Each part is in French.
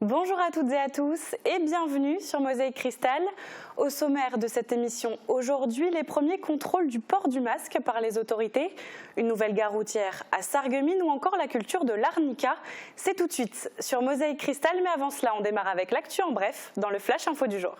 Bonjour à toutes et à tous et bienvenue sur Mosaïque Cristal. Au sommaire de cette émission aujourd'hui, les premiers contrôles du port du masque par les autorités, une nouvelle gare routière à Sarreguemines ou encore la culture de l'arnica. C'est tout de suite sur Mosaïque Cristal, mais avant cela, on démarre avec l'actu en bref dans le Flash Info du jour.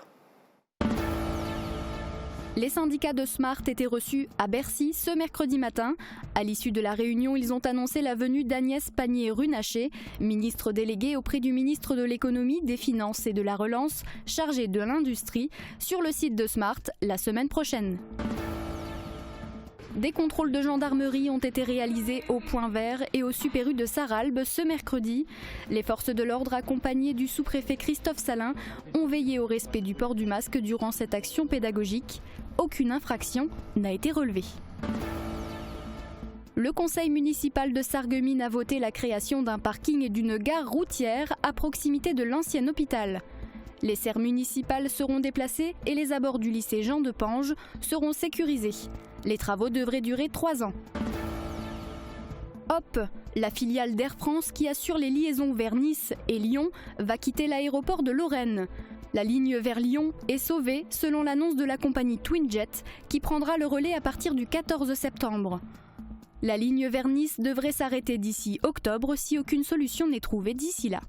Les syndicats de Smart étaient reçus à Bercy ce mercredi matin. À l'issue de la réunion, ils ont annoncé la venue d'Agnès Pannier-Runacher, ministre déléguée auprès du ministre de l'Économie, des Finances et de la Relance, chargée de l'industrie, sur le site de Smart la semaine prochaine. Des contrôles de gendarmerie ont été réalisés au Point Vert et au Super U de Sarralbe ce mercredi. Les forces de l'ordre, accompagnées du sous-préfet Christophe Salin, ont veillé au respect du port du masque durant cette action pédagogique. Aucune infraction n'a été relevée. Le conseil municipal de Sarreguemines a voté la création d'un parking et d'une gare routière à proximité de l'ancien hôpital. Les serres municipales seront déplacées et les abords du lycée Jean de Pange seront sécurisés. Les travaux devraient durer 3 ans. Hop, la filiale d'Air France qui assure les liaisons vers Nice et Lyon va quitter l'aéroport de Lorraine. La ligne vers Lyon est sauvée selon l'annonce de la compagnie Twinjet qui prendra le relais à partir du 14 septembre. La ligne vers Nice devrait s'arrêter d'ici octobre si aucune solution n'est trouvée d'ici là.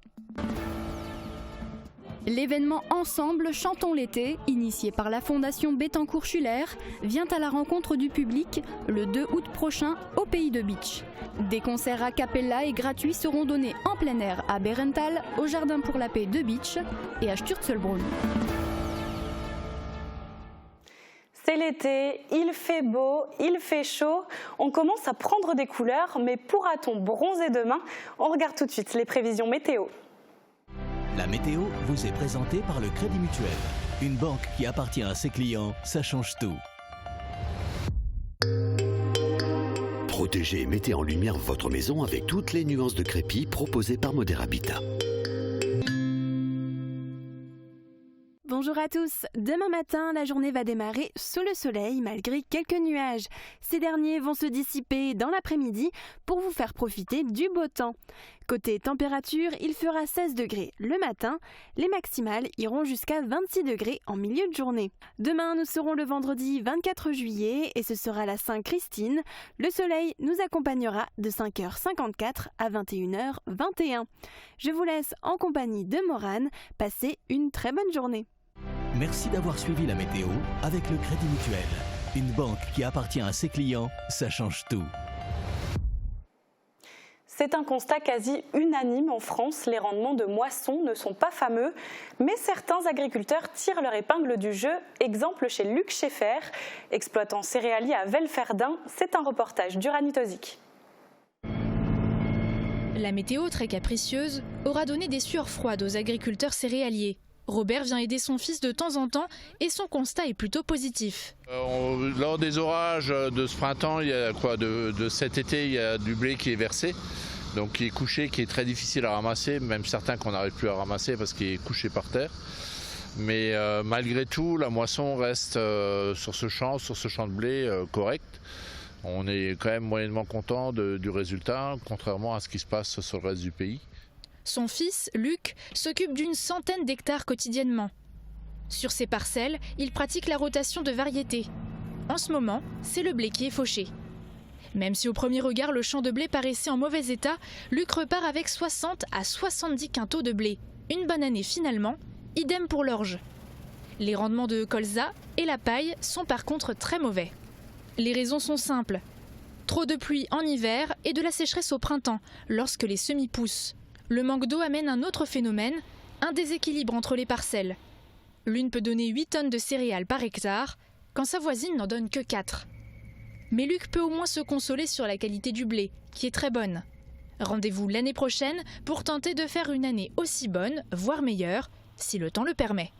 L'événement Ensemble, chantons l'été, initié par la Fondation Bettencourt-Schuller, vient à la rencontre du public le 2 août prochain au Pays de Beach. Des concerts a cappella et gratuits seront donnés en plein air à Bérenthal, au Jardin pour la Paix de Beach et à Sturzelbrunn. C'est l'été, il fait beau, il fait chaud, on commence à prendre des couleurs, mais pourra-t-on bronzer demain? On regarde tout de suite les prévisions météo. La météo vous est présentée par le Crédit Mutuel. Une banque qui appartient à ses clients, ça change tout. Protégez et mettez en lumière votre maison avec toutes les nuances de crépi proposées par Modèle Habitat. Bonjour à tous. Demain matin, la journée va démarrer sous le soleil malgré quelques nuages. Ces derniers vont se dissiper dans l'après-midi pour vous faire profiter du beau temps. Côté température, il fera 16 degrés le matin. Les maximales iront jusqu'à 26 degrés en milieu de journée. Demain, nous serons le vendredi 24 juillet et ce sera la Saint-Christine. Le soleil nous accompagnera de 5h54 à 21h21. Je vous laisse en compagnie de Morane. Passez une très bonne journée. Merci d'avoir suivi la météo avec le Crédit Mutuel. Une banque qui appartient à ses clients, ça change tout. C'est un constat quasi unanime en France, les rendements de moisson ne sont pas fameux, mais certains agriculteurs tirent leur épingle du jeu. Exemple chez Luc Schaeffer, exploitant céréalier à Velferdin, c'est un reportage d'Uranie Tozic. La météo très capricieuse aura donné des sueurs froides aux agriculteurs céréaliers. Robert vient aider son fils de temps en temps et son constat est plutôt positif. Lors des orages de ce printemps, il y a de cet été, il y a du blé qui est versé, donc qui est couché, qui est très difficile à ramasser, même certains qu'on n'arrive plus à ramasser parce qu'il est couché par terre. Mais malgré tout, la moisson reste sur ce champ de blé correct. On est quand même moyennement content du résultat, contrairement à ce qui se passe sur le reste du pays. Son fils, Luc, s'occupe d'une centaine d'hectares quotidiennement. Sur ses parcelles, il pratique la rotation de variétés. En ce moment, c'est le blé qui est fauché. Même si au premier regard le champ de blé paraissait en mauvais état, Luc repart avec 60 à 70 quintaux de blé. Une bonne année finalement, idem pour l'orge. Les rendements de colza et la paille sont par contre très mauvais. Les raisons sont simples. Trop de pluie en hiver et de la sécheresse au printemps, lorsque les semis poussent. Le manque d'eau amène un autre phénomène, un déséquilibre entre les parcelles. L'une peut donner 8 tonnes de céréales par hectare, quand sa voisine n'en donne que 4. Mais Luc peut au moins se consoler sur la qualité du blé, qui est très bonne. Rendez-vous l'année prochaine pour tenter de faire une année aussi bonne, voire meilleure, si le temps le permet.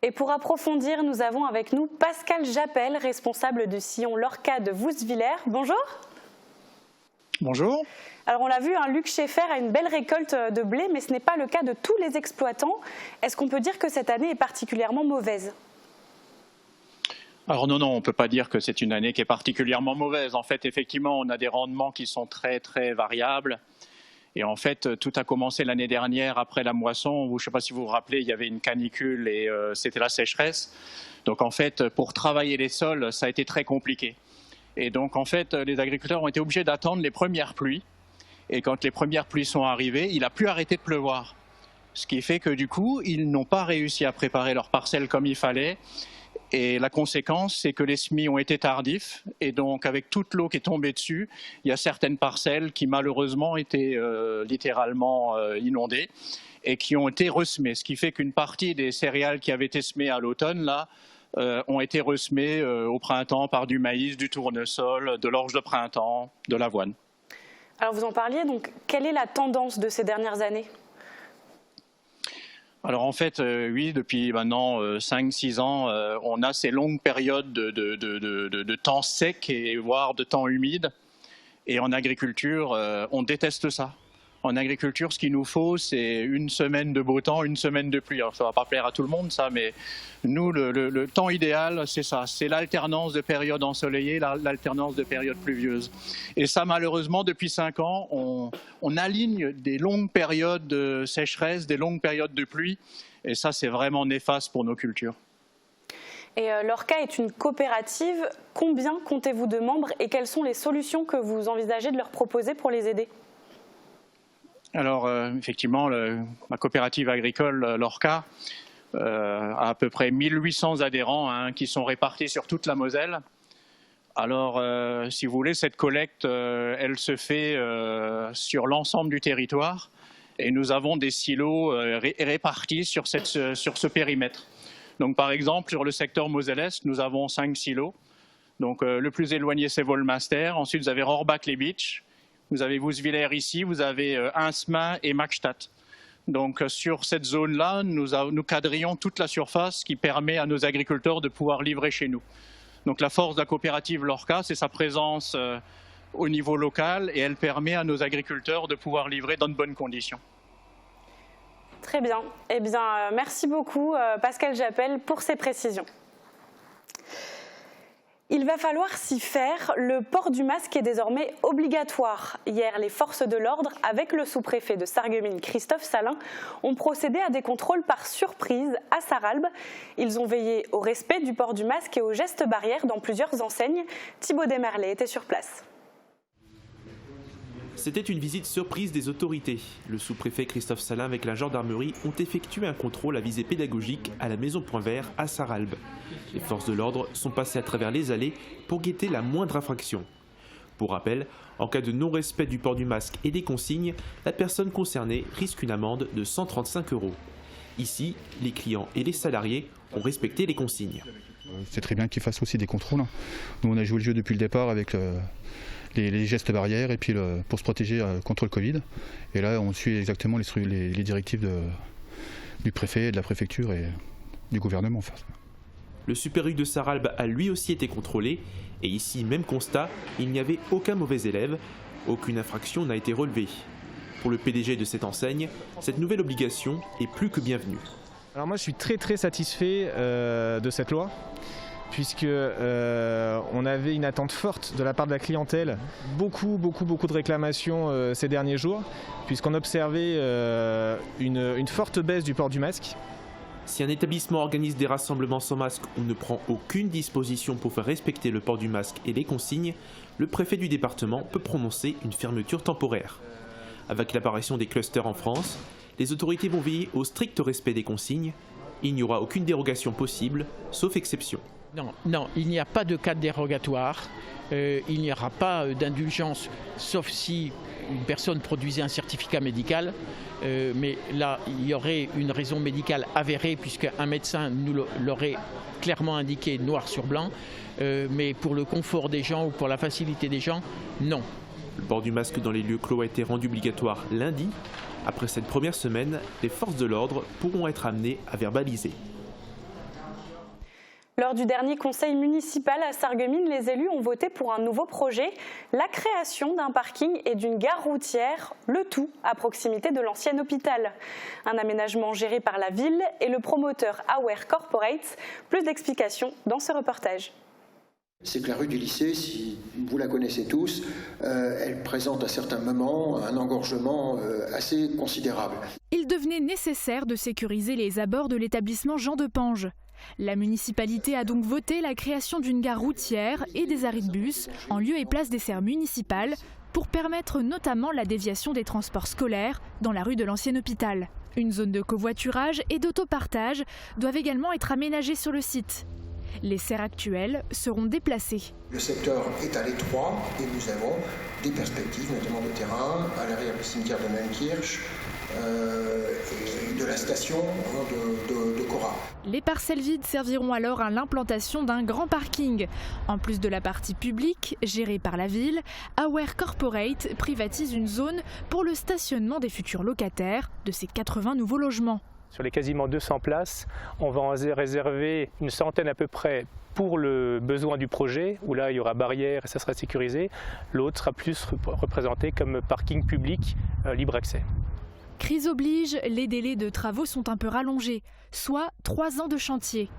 Et pour approfondir, nous avons avec nous Pascal Jappel, responsable du sillon Lorca de Vousvillers. Bonjour. Bonjour. Alors on l'a vu, Luc Schaeffer a une belle récolte de blé, mais ce n'est pas le cas de tous les exploitants. Est-ce qu'on peut dire que cette année est particulièrement mauvaise ? Alors non, on ne peut pas dire que c'est une année qui est particulièrement mauvaise. En fait, effectivement, on a des rendements qui sont très très variables. Et en fait, tout a commencé l'année dernière après la moisson, où je ne sais pas si vous vous rappelez, il y avait une canicule et c'était la sécheresse. Donc en fait, pour travailler les sols, ça a été très compliqué. Et donc en fait, les agriculteurs ont été obligés d'attendre les premières pluies. Et quand les premières pluies sont arrivées, il n'a plus arrêté de pleuvoir. Ce qui fait que du coup, ils n'ont pas réussi à préparer leurs parcelles comme il fallait. Et la conséquence, c'est que les semis ont été tardifs. Et donc, avec toute l'eau qui est tombée dessus, il y a certaines parcelles qui, malheureusement, étaient littéralement inondées et qui ont été ressemées. Ce qui fait qu'une partie des céréales qui avaient été semées à l'automne, là, ont été ressemées au printemps par du maïs, du tournesol, de l'orge de printemps, de l'avoine. Alors, vous en parliez, donc, quelle est la tendance de ces dernières années ? Alors en fait, oui, depuis maintenant 5-6 ans, on a ces longues périodes de temps sec et voire de temps humide. Et en agriculture, on déteste ça. En agriculture, ce qu'il nous faut, c'est une semaine de beau temps, une semaine de pluie. Alors ça ne va pas plaire à tout le monde, ça, mais nous, le temps idéal, c'est ça. C'est l'alternance de périodes ensoleillées, l'alternance de périodes pluvieuses. Et ça, malheureusement, depuis 5 ans, on aligne des longues périodes de sécheresse, des longues périodes de pluie. Et ça, c'est vraiment néfaste pour nos cultures. Et l'ORCA est une coopérative. Combien comptez-vous de membres et quelles sont les solutions que vous envisagez de leur proposer pour les aider ? Alors, effectivement, ma coopérative agricole, l'ORCA, a à peu près 1800 adhérents qui sont répartis sur toute la Moselle. Alors, si vous voulez, cette collecte, elle se fait sur l'ensemble du territoire et nous avons des silos répartis sur ce périmètre. Donc, par exemple, sur le secteur Moselle-Est, nous avons 5 silos. Donc, le plus éloigné, c'est Volmaster. Ensuite, vous avez Rohrbach-les-Bitches. Vous avez Wouswiller ici, vous avez Hinsmain et Magstadt. Donc sur cette zone-là, nous quadrillons toute la surface qui permet à nos agriculteurs de pouvoir livrer chez nous. Donc la force de la coopérative LORCA, c'est sa présence au niveau local et elle permet à nos agriculteurs de pouvoir livrer dans de bonnes conditions. Très bien. Eh bien, merci beaucoup Pascal Jappel pour ces précisions. Il va falloir s'y faire. Le port du masque est désormais obligatoire. Hier, les forces de l'ordre, avec le sous-préfet de Sarreguemines, Christophe Salin, ont procédé à des contrôles par surprise à Sarralbe. Ils ont veillé au respect du port du masque et aux gestes barrières dans plusieurs enseignes. Thibaut Desmerlet était sur place. C'était une visite surprise des autorités. Le sous-préfet Christophe Salin avec la gendarmerie ont effectué un contrôle à visée pédagogique à la maison Point Vert à Sarralbe. Les forces de l'ordre sont passées à travers les allées pour guetter la moindre infraction. Pour rappel, en cas de non-respect du port du masque et des consignes, la personne concernée risque une amende de 135 €. Ici, les clients et les salariés ont respecté les consignes. C'est très bien qu'ils fassent aussi des contrôles. Nous, on a joué le jeu depuis le départ avec les gestes barrières et puis pour se protéger contre le Covid. Et là, on suit exactement les directives du préfet, de la préfecture et du gouvernement. Le Super U de Sarralbe a lui aussi été contrôlé. Et ici, même constat, il n'y avait aucun mauvais élève. Aucune infraction n'a été relevée. Pour le PDG de cette enseigne, cette nouvelle obligation est plus que bienvenue. Alors moi, je suis très satisfait de cette loi, puisque on avait une attente forte de la part de la clientèle, beaucoup de réclamations ces derniers jours, puisqu'on observait une forte baisse du port du masque. Si un établissement organise des rassemblements sans masque ou ne prend aucune disposition pour faire respecter le port du masque et les consignes, le préfet du département peut prononcer une fermeture temporaire. Avec l'apparition des clusters en France, les autorités vont veiller au strict respect des consignes. Il n'y aura aucune dérogation possible, sauf exception. Non, il n'y a pas de cas dérogatoire. Il n'y aura pas d'indulgence, sauf si une personne produisait un certificat médical. Mais là, il y aurait une raison médicale avérée, puisqu'un médecin nous l'aurait clairement indiqué noir sur blanc. Mais pour le confort des gens ou pour la facilité des gens, non. Le port du masque dans les lieux clos a été rendu obligatoire lundi. Après cette première semaine, les forces de l'ordre pourront être amenées à verbaliser. Lors du dernier conseil municipal à Sarreguemines, les élus ont voté pour un nouveau projet, la création d'un parking et d'une gare routière, le tout à proximité de l'ancien hôpital. Un aménagement géré par la ville et le promoteur Aware Corporate. Plus d'explications dans ce reportage. C'est que la rue du lycée, si vous la connaissez tous, elle présente à certains moments un engorgement assez considérable. Il devenait nécessaire de sécuriser les abords de l'établissement Jean de Pange. La municipalité a donc voté la création d'une gare routière et des arrêts de bus en lieu et place des serres municipales pour permettre notamment la déviation des transports scolaires dans la rue de l'Ancien Hôpital. Une zone de covoiturage et d'autopartage doivent également être aménagées sur le site. Les serres actuelles seront déplacées. Le secteur est à l'étroit et nous avons des perspectives, notamment de terrain, à l'arrière du cimetière de Neunkirch et de la station de Cora. Les parcelles vides serviront alors à l'implantation d'un grand parking. En plus de la partie publique, gérée par la ville, Aware Corporate privatise une zone pour le stationnement des futurs locataires de ces 80 nouveaux logements. Sur les quasiment 200 places, on va en réserver une centaine à peu près pour le besoin du projet, où là il y aura barrière et ça sera sécurisé. L'autre sera plus représenté comme parking public libre accès. Crise oblige, les délais de travaux sont un peu rallongés, soit 3 ans de chantier.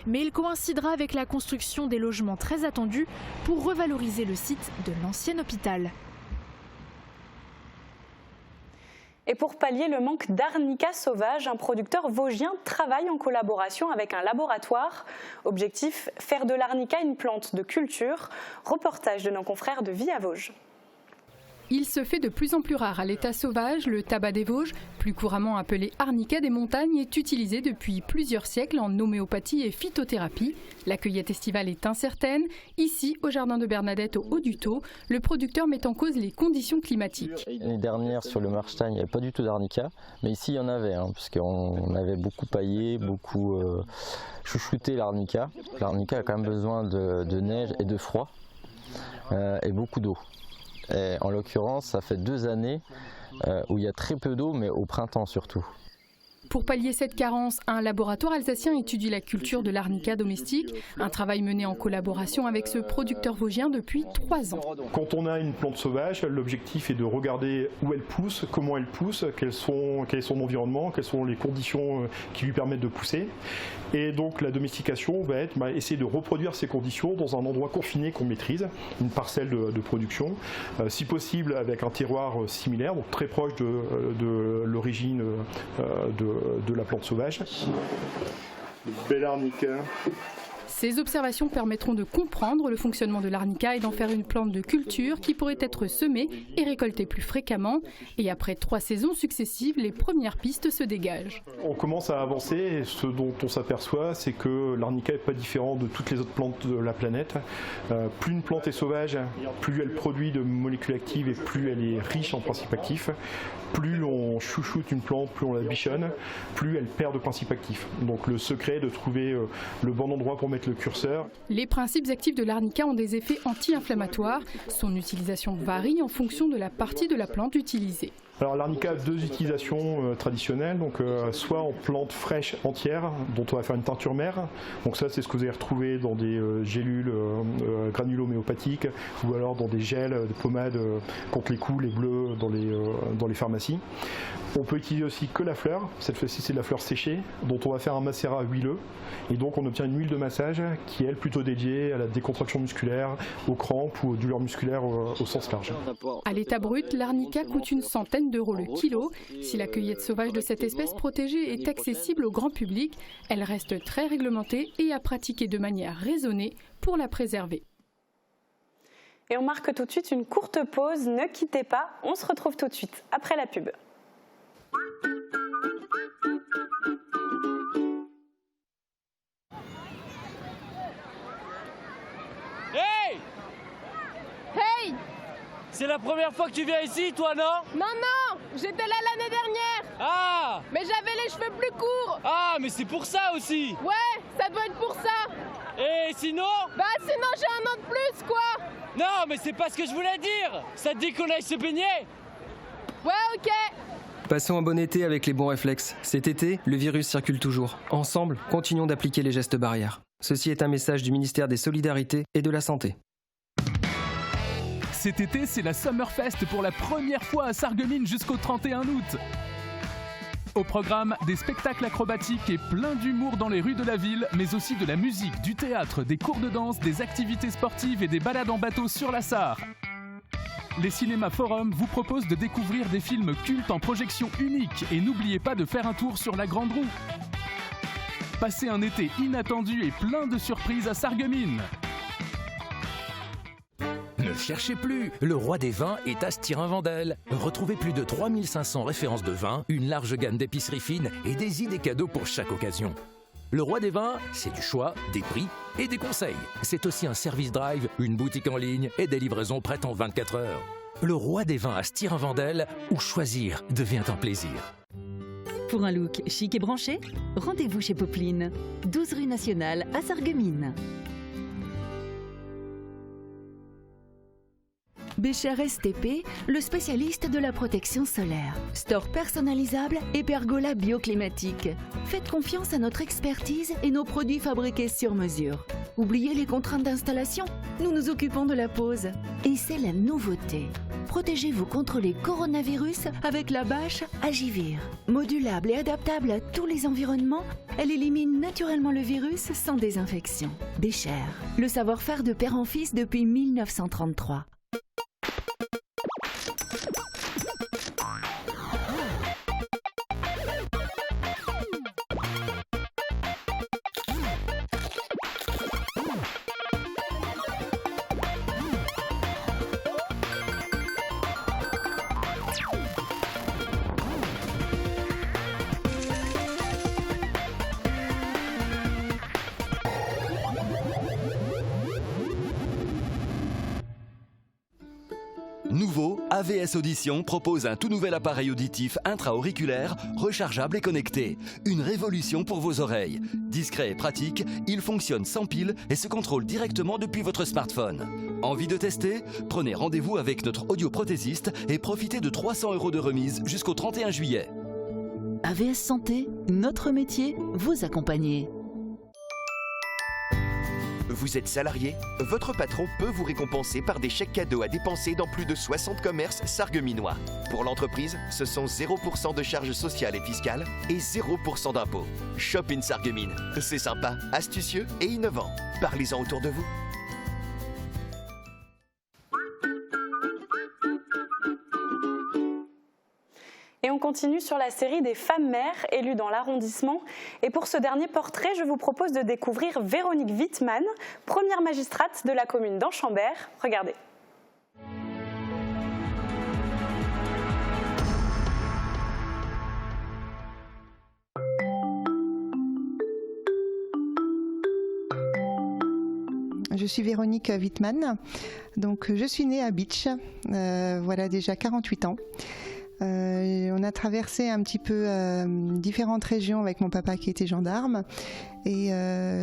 Mais il coïncidera avec la construction des logements très attendus pour revaloriser le site de l'ancien hôpital. Et pour pallier le manque d'arnica sauvage, un producteur vosgien travaille en collaboration avec un laboratoire. Objectif, faire de l'arnica une plante de culture. Reportage de nos confrères de Vie à Vosges. Il se fait de plus en plus rare à l'état sauvage. Le tabac des Vosges, plus couramment appelé arnica des montagnes, est utilisé depuis plusieurs siècles en homéopathie et phytothérapie. La cueillette estivale est incertaine. Ici, au jardin de Bernadette, au Haut-du-Taux, le producteur met en cause les conditions climatiques. L'année dernière, sur le Marstein, il n'y avait pas du tout d'arnica, mais ici, il y en avait, puisqu'on avait beaucoup paillé, beaucoup chouchouté l'arnica. L'arnica a quand même besoin de neige et de froid, et beaucoup d'eau. Et en l'occurrence, ça fait 2 années où il y a très peu d'eau, mais au printemps surtout. Pour pallier cette carence, un laboratoire alsacien étudie la culture de l'arnica domestique, un travail mené en collaboration avec ce producteur vosgien depuis 3 ans. Quand on a une plante sauvage, l'objectif est de regarder où elle pousse, comment elle pousse, quel est son environnement, quelles sont les conditions qui lui permettent de pousser. Et donc la domestication va être essayer de reproduire ces conditions dans un endroit confiné qu'on maîtrise, une parcelle de production, si possible avec un terroir similaire, donc très proche de l'origine de la plante sauvage. Belle arnica. Ces observations permettront de comprendre le fonctionnement de l'arnica et d'en faire une plante de culture qui pourrait être semée et récoltée plus fréquemment. Et après 3 saisons successives, les premières pistes se dégagent. On commence à avancer et ce dont on s'aperçoit, c'est que l'arnica n'est pas différent de toutes les autres plantes de la planète. Plus une plante est sauvage, plus elle produit de molécules actives et plus elle est riche en principes actifs. Plus on chouchoute une plante, plus on la bichonne, plus elle perd de principes actifs. Donc le secret est de trouver le bon endroit pour mettre le curseur. Les principes actifs de l'arnica ont des effets anti-inflammatoires. Son utilisation varie en fonction de la partie de la plante utilisée. Alors l'arnica a 2 utilisations traditionnelles, donc soit en plante fraîche entière, dont on va faire une teinture mère. Donc ça c'est ce que vous allez retrouver dans des gélules granules homéopathiques ou alors dans des gels, des pommades contre les coups, les bleus dans les pharmacies. On peut utiliser aussi que la fleur, cette fois-ci c'est de la fleur séchée, dont on va faire un macérat huileux. Et donc on obtient une huile de massage qui est elle plutôt dédiée à la décontraction musculaire, aux crampes ou aux douleurs musculaires au sens large. À l'état brut, l'arnica coûte une centaine d'euros le kilo. Si la cueillette sauvage de cette espèce protégée est accessible au grand public, elle reste très réglementée et à pratiquer de manière raisonnée pour la préserver. Et on marque tout de suite une courte pause, ne quittez pas, on se retrouve tout de suite après la pub. Hey! Hey! C'est la première fois que tu viens ici, toi, non? Non, non! J'étais là l'année dernière! Ah! Mais j'avais les cheveux plus courts! Ah, mais c'est pour ça aussi! Ouais, ça doit être pour ça! Et sinon? Bah sinon j'ai un an de plus, quoi! Non, mais c'est pas ce que je voulais dire! Ça te dit qu'on aille se baigner? Ouais, ok! Passons un bon été avec les bons réflexes. Cet été, le virus circule toujours. Ensemble, continuons d'appliquer les gestes barrières. Ceci est un message du ministère des Solidarités et de la Santé. Cet été, c'est la Summerfest pour la première fois à Sarreguemines jusqu'au 31 août. Au programme, des spectacles acrobatiques et plein d'humour dans les rues de la ville, mais aussi de la musique, du théâtre, des cours de danse, des activités sportives et des balades en bateau sur la Sarre. Les cinémas Forum vous proposent de découvrir des films cultes en projection unique et n'oubliez pas de faire un tour sur la Grande Roue. Passez un été inattendu et plein de surprises à Sarreguemines. Ne cherchez plus, le roi des vins est à Stirin-Wendel. Retrouvez plus de 3500 références de vins, une large gamme d'épiceries fines et des idées cadeaux pour chaque occasion. Le roi des vins, c'est du choix, des prix et des conseils. C'est aussi un service drive, une boutique en ligne et des livraisons prêtes en 24 heures. Le roi des vins à Stirin-Wendel, où choisir devient un plaisir. Pour un look chic et branché, rendez-vous chez Popeline, 12 rue Nationale à Sarreguemines. Bécher STP, le spécialiste de la protection solaire. Store personnalisable et pergola bioclimatique. Faites confiance à notre expertise et nos produits fabriqués sur mesure. Oubliez les contraintes d'installation, nous nous occupons de la pose. Et c'est la nouveauté. Protégez-vous contre les coronavirus avec la bâche Agivir. Modulable et adaptable à tous les environnements, elle élimine naturellement le virus sans désinfection. Bécher, le savoir-faire de père en fils depuis 1933. Nouveau, AVS Audition propose un tout nouvel appareil auditif intra-auriculaire, rechargeable et connecté. Une révolution pour vos oreilles. Discret et pratique, il fonctionne sans pile et se contrôle directement depuis votre smartphone. Envie de tester? Prenez rendez-vous avec notre audioprothésiste et profitez de 300 € de remise jusqu'au 31 juillet. AVS Santé, notre métier, vous accompagner. Vous êtes salarié? Votre patron peut vous récompenser par des chèques cadeaux à dépenser dans plus de 60 commerces sarregueminois. Pour l'entreprise, ce sont 0% de charges sociales et fiscales et 0% d'impôts. Shop in Sarreguemines, c'est sympa, astucieux et innovant. Parlez-en autour de vous. Et on continue sur la série des femmes maires élues dans l'arrondissement. Et pour ce dernier portrait, je vous propose de découvrir Véronique Wittmann, première magistrate de la commune d'Anchambert. Regardez. Je suis Véronique Wittmann, donc je suis née à Bitche, voilà déjà 48 ans. On a traversé un petit peu différentes régions avec mon papa qui était gendarme et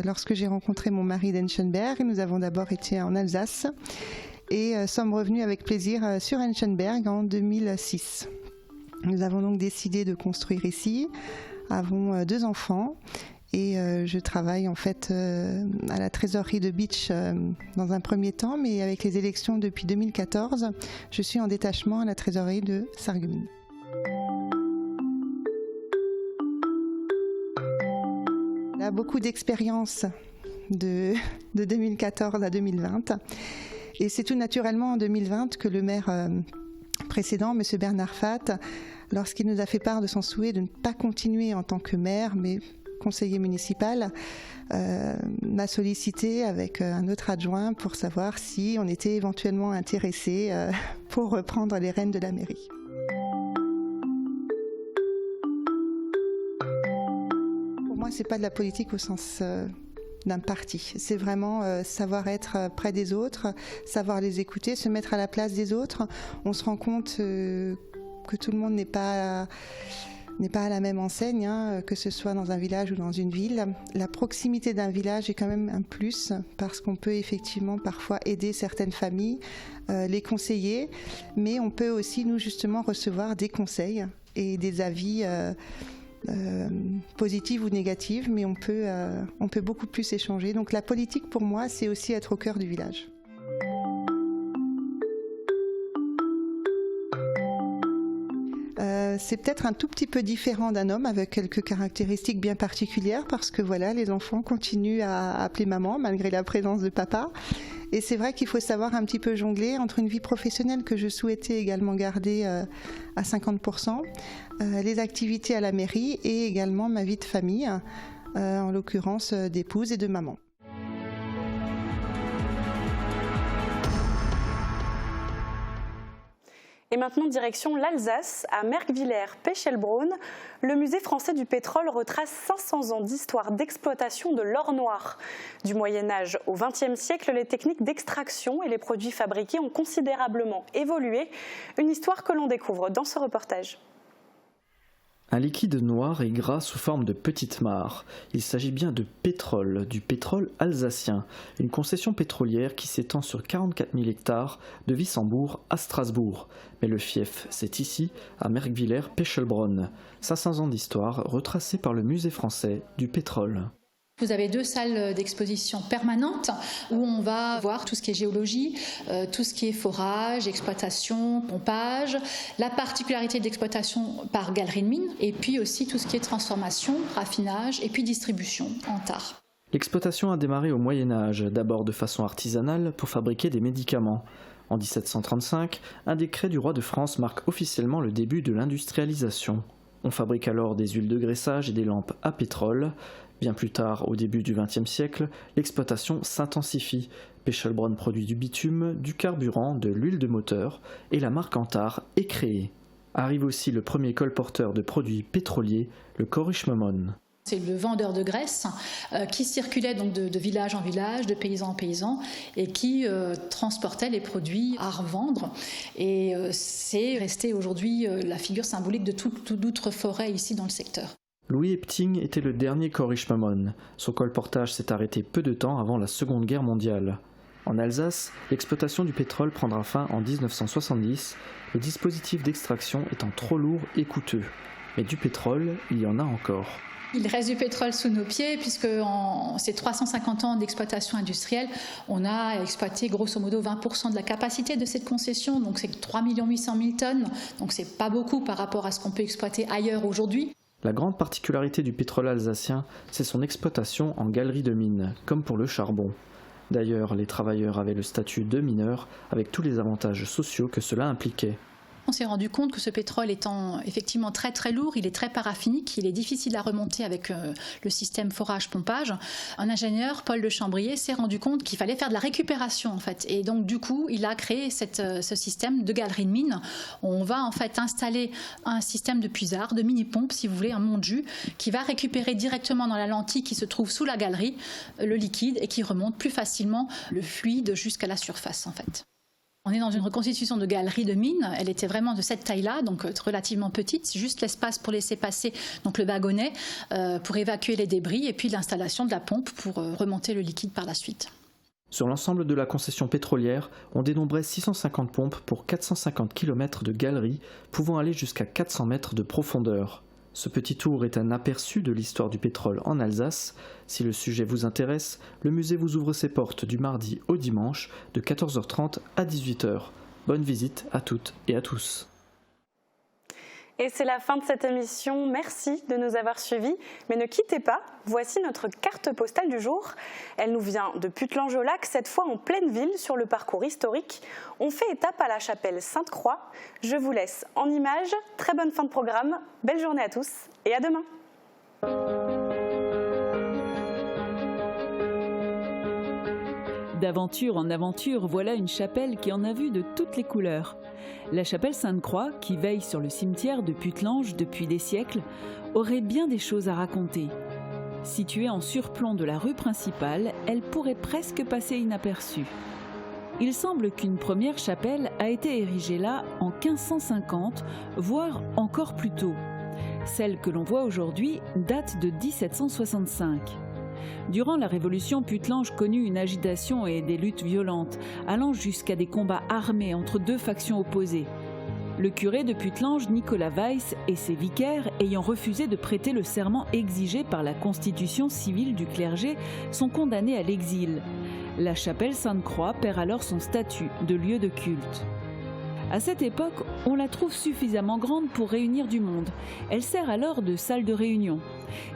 lorsque j'ai rencontré mon mari d'Enchenberg, nous avons d'abord été en Alsace et sommes revenus avec plaisir sur Enchenberg en 2006. Nous avons donc décidé de construire ici, avons 2 enfants. Et je travaille en fait à la trésorerie de Bitche dans un premier temps, mais avec les élections depuis 2014, je suis en détachement à la trésorerie de Sarreguemines. Il y a beaucoup d'expérience de 2014 à 2020. Et c'est tout naturellement en 2020 que le maire précédent, M. Bernard Fath, lorsqu'il nous a fait part de son souhait de ne pas continuer en tant que maire, mais conseiller municipal, m'a sollicité avec un autre adjoint pour savoir si on était éventuellement intéressé pour reprendre les rênes de la mairie. Pour moi, c'est pas de la politique au sens d'un parti. C'est vraiment savoir être près des autres, savoir les écouter, se mettre à la place des autres. On se rend compte que tout le monde n'est pas à la même enseigne, hein, que ce soit dans un village ou dans une ville. La proximité d'un village est quand même un plus parce qu'on peut effectivement parfois aider certaines familles, les conseiller, mais on peut aussi nous justement recevoir des conseils et des avis positifs ou négatifs, mais on peut beaucoup plus échanger. Donc la politique pour moi, c'est aussi être au cœur du village. C'est peut-être un tout petit peu différent d'un homme avec quelques caractéristiques bien particulières parce que voilà, les enfants continuent à appeler maman malgré la présence de papa. Et c'est vrai qu'il faut savoir un petit peu jongler entre une vie professionnelle que je souhaitais également garder à 50%, les activités à la mairie et également ma vie de famille, en l'occurrence d'épouse et de maman. Et maintenant, direction l'Alsace, à Merkwiller-Pechelbronn. Le musée français du pétrole retrace 500 ans d'histoire d'exploitation de l'or noir. Du Moyen-Âge au XXe siècle, les techniques d'extraction et les produits fabriqués ont considérablement évolué. Une histoire que l'on découvre dans ce reportage. Un liquide noir et gras sous forme de petites mares. Il s'agit bien de pétrole, du pétrole alsacien, une concession pétrolière qui s'étend sur 44 000 hectares de Wissembourg à Strasbourg. Mais le fief, c'est ici, à Merkwiller-Pechelbronn. 500 ans d'histoire retracée par le musée français du pétrole. Vous avez 2 salles d'exposition permanentes où on va voir tout ce qui est géologie, tout ce qui est forage, exploitation, pompage, la particularité d'exploitation par galerie de mine et puis aussi tout ce qui est transformation, raffinage et puis distribution en tare. L'exploitation a démarré au Moyen-Âge, d'abord de façon artisanale pour fabriquer des médicaments. En 1735, un décret du roi de France marque officiellement le début de l'industrialisation. On fabrique alors des huiles de graissage et des lampes à pétrole. Bien plus tard, au début du XXe siècle, l'exploitation s'intensifie. Pechelbronn produit du bitume, du carburant, de l'huile de moteur et la marque Antar est créée. Arrive aussi le premier colporteur de produits pétroliers, le Korishmamon. C'est le vendeur de graisse qui circulait donc de village en village, de paysan en paysan et qui transportait les produits à revendre. Et c'est resté aujourd'hui la figure symbolique de toute l'outre-forêt ici dans le secteur. Louis Epting était le dernier Korishmamon. Son colportage s'est arrêté peu de temps avant la Seconde Guerre mondiale. En Alsace, l'exploitation du pétrole prendra fin en 1970, le dispositif d'extraction étant trop lourd et coûteux. Mais du pétrole, il y en a encore. Il reste du pétrole sous nos pieds puisque en ces 350 ans d'exploitation industrielle, on a exploité grosso modo 20% de la capacité de cette concession, donc c'est 3 800 000 tonnes, donc c'est pas beaucoup par rapport à ce qu'on peut exploiter ailleurs aujourd'hui. La grande particularité du pétrole alsacien, c'est son exploitation en galerie de mine, comme pour le charbon. D'ailleurs, les travailleurs avaient le statut de mineurs, avec tous les avantages sociaux que cela impliquait. On s'est rendu compte que ce pétrole étant effectivement très très lourd, il est très paraffinique, il est difficile à remonter avec le système forage-pompage. Un ingénieur, Paul de Chambrier, s'est rendu compte qu'il fallait faire de la récupération en fait. Et donc du coup, il a créé ce système de galerie de mine. On va en fait installer un système de puisard, de mini-pompe si vous voulez, un monte-jus, qui va récupérer directement dans la lentille qui se trouve sous la galerie le liquide et qui remonte plus facilement le fluide jusqu'à la surface en fait. On est dans une reconstitution de galerie de mine. Elle était vraiment de cette taille-là, donc relativement petite. C'est juste l'espace pour laisser passer donc le wagonnet pour évacuer les débris et puis l'installation de la pompe pour remonter le liquide par la suite. Sur l'ensemble de la concession pétrolière, on dénombrait 650 pompes pour 450 km de galeries, pouvant aller jusqu'à 400 mètres de profondeur. Ce petit tour est un aperçu de l'histoire du pétrole en Alsace. Si le sujet vous intéresse, le musée vous ouvre ses portes du mardi au dimanche de 14h30 à 18h. Bonne visite à toutes et à tous. Et c'est la fin de cette émission. Merci de nous avoir suivis. Mais ne quittez pas, voici notre carte postale du jour. Elle nous vient de Putelange-au-Lac, cette fois en pleine ville, sur le parcours historique. On fait étape à la chapelle Sainte-Croix. Je vous laisse en images. Très bonne fin de programme. Belle journée à tous et à demain. D'aventure en aventure, voilà une chapelle qui en a vu de toutes les couleurs. La chapelle Sainte-Croix, qui veille sur le cimetière de Putelange depuis des siècles, aurait bien des choses à raconter. Située en surplomb de la rue principale, elle pourrait presque passer inaperçue. Il semble qu'une première chapelle a été érigée là en 1550, voire encore plus tôt. Celle que l'on voit aujourd'hui date de 1765. Durant la Révolution, Putelange connut une agitation et des luttes violentes, allant jusqu'à des combats armés entre deux factions opposées. Le curé de Putelange, Nicolas Weiss, et ses vicaires, ayant refusé de prêter le serment exigé par la constitution civile du clergé, sont condamnés à l'exil. La chapelle Sainte-Croix perd alors son statut de lieu de culte. À cette époque, on la trouve suffisamment grande pour réunir du monde. Elle sert alors de salle de réunion.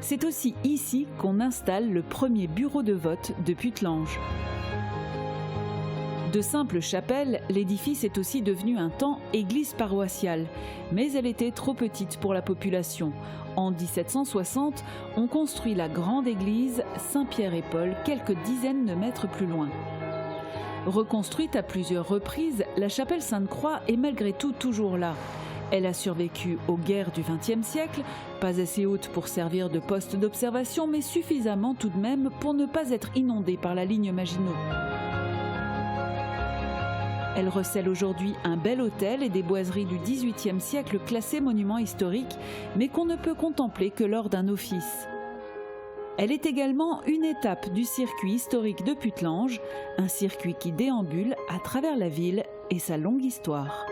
C'est aussi ici qu'on installe le premier bureau de vote de Putelange. De simple chapelle, l'édifice est aussi devenu un temps église paroissiale, mais elle était trop petite pour la population. En 1760, on construit la grande église Saint-Pierre et Paul quelques dizaines de mètres plus loin. Reconstruite à plusieurs reprises, la chapelle Sainte-Croix est malgré tout toujours là. Elle a survécu aux guerres du XXe siècle, pas assez haute pour servir de poste d'observation, mais suffisamment tout de même pour ne pas être inondée par la ligne Maginot. Elle recèle aujourd'hui un bel hôtel et des boiseries du XVIIIe siècle classées monuments historiques, mais qu'on ne peut contempler que lors d'un office. Elle est également une étape du circuit historique de Putelange, un circuit qui déambule à travers la ville et sa longue histoire.